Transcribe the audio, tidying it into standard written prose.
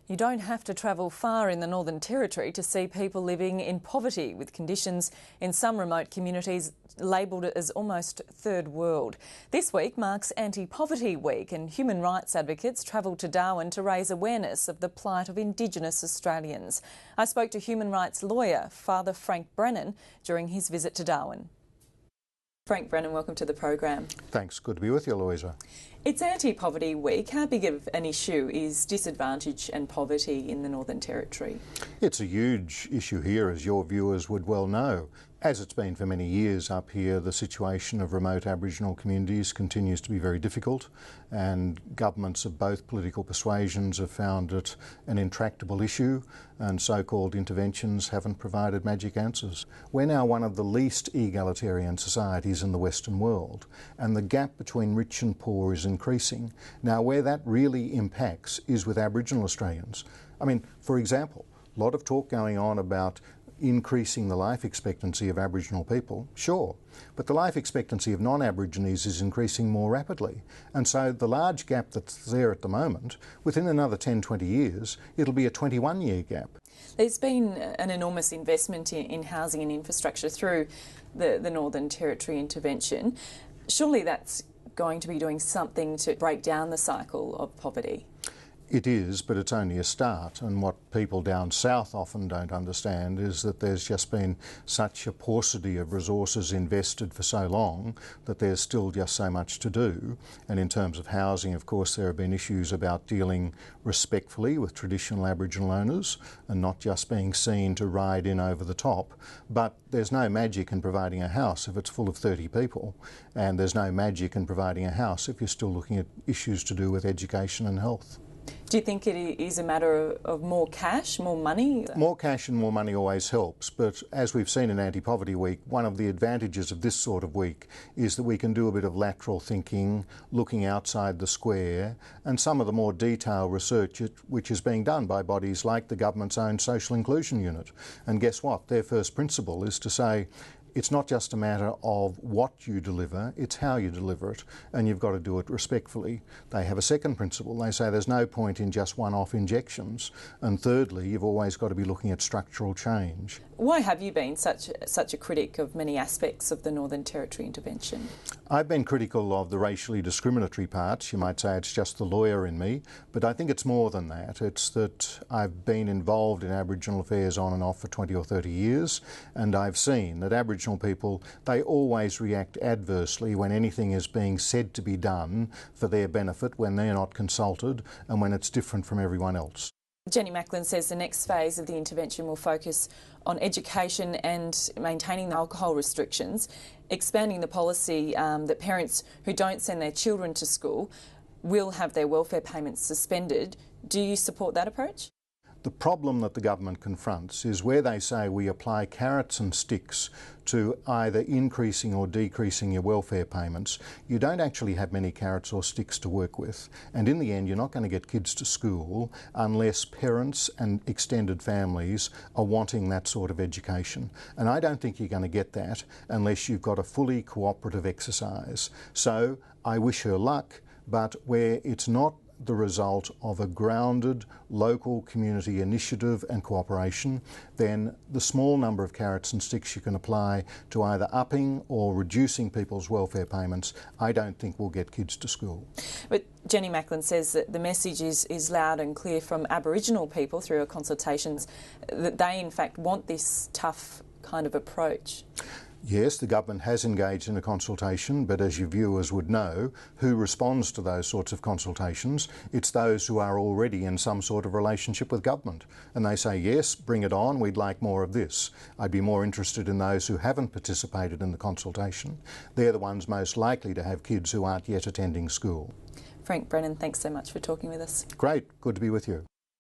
You don't have to travel far in the Northern Territory to see people living in poverty, with conditions in some remote communities labelled as almost third world. This week marks Anti-Poverty Week, and human rights advocates travelled to Darwin to raise awareness of the plight of Indigenous Australians. I spoke to human rights lawyer Father Frank Brennan during his visit to Darwin. Frank Brennan, welcome to the program. Thanks, good to be with you, Louisa. It's Anti-Poverty Week. How big of an issue is disadvantage and poverty in the Northern Territory? It's a huge issue here, as your viewers would well know. As it's been for many years up here, the situation of remote Aboriginal communities continues to be very difficult, and governments of both political persuasions have found it an intractable issue, and so-called interventions haven't provided magic answers. We're now one of the least egalitarian societies in the Western world, and the gap between rich and poor is increasing. Now, where that really impacts is with Aboriginal Australians. I mean, for example, a lot of talk going on about increasing the life expectancy of Aboriginal people, sure, but the life expectancy of non-Aborigines is increasing more rapidly, and so the large gap that's there at the moment, within another 10-20 years, it'll be a 21-year gap. There's been an enormous investment in housing and infrastructure through the Northern Territory intervention. Surely that's going to be doing something to break down the cycle of poverty. It is, but it's only a start, and what people down south often don't understand is that there's just been such a paucity of resources invested for so long that there's still just so much to do. And in terms of housing, of course, there have been issues about dealing respectfully with traditional Aboriginal owners and not just being seen to ride in over the top. But there's no magic in providing a house if it's full of 30 people, and there's no magic in providing a house if you're still looking at issues to do with education and health. Do you think it is a matter of more cash, more money? More cash and more money always helps, but as we've seen in Anti-Poverty Week, one of the advantages of this sort of week is that we can do a bit of lateral thinking, looking outside the square, and some of the more detailed research which is being done by bodies like the government's own Social Inclusion Unit. And guess what? Their first principle is to say, it's not just a matter of what you deliver, it's how you deliver it, and you've got to do it respectfully. They have a second principle. They say there's no point in just one-off injections. And thirdly, you've always got to be looking at structural change. Why have you been such a critic of many aspects of the Northern Territory intervention? I've been critical of the racially discriminatory parts. You might say it's just the lawyer in me, but I think it's more than that. It's that I've been involved in Aboriginal affairs on and off for 20 or 30 years, and I've seen that Aboriginal people, they always react adversely when anything is being said to be done for their benefit, when they're not consulted and when it's different from everyone else. Jenny Macklin says the next phase of the intervention will focus on education and maintaining the alcohol restrictions, expanding the policy that parents who don't send their children to school will have their welfare payments suspended. Do you support that approach? The problem that the government confronts is where they say we apply carrots and sticks to either increasing or decreasing your welfare payments, you don't actually have many carrots or sticks to work with. And in the end, you're not going to get kids to school unless parents and extended families are wanting that sort of education. And I don't think you're going to get that unless you've got a fully cooperative exercise. So I wish her luck, but where it's not the result of a grounded local community initiative and cooperation, then the small number of carrots and sticks you can apply to either upping or reducing people's welfare payments, I don't think will get kids to school. But Jenny Macklin says that the message is loud and clear from Aboriginal people through her consultations that they in fact want this tough kind of approach. Yes, the government has engaged in a consultation, but as your viewers would know, who responds to those sorts of consultations? It's those who are already in some sort of relationship with government. And they say, yes, bring it on, we'd like more of this. I'd be more interested in those who haven't participated in the consultation. They're the ones most likely to have kids who aren't yet attending school. Frank Brennan, thanks so much for talking with us. Great, good to be with you.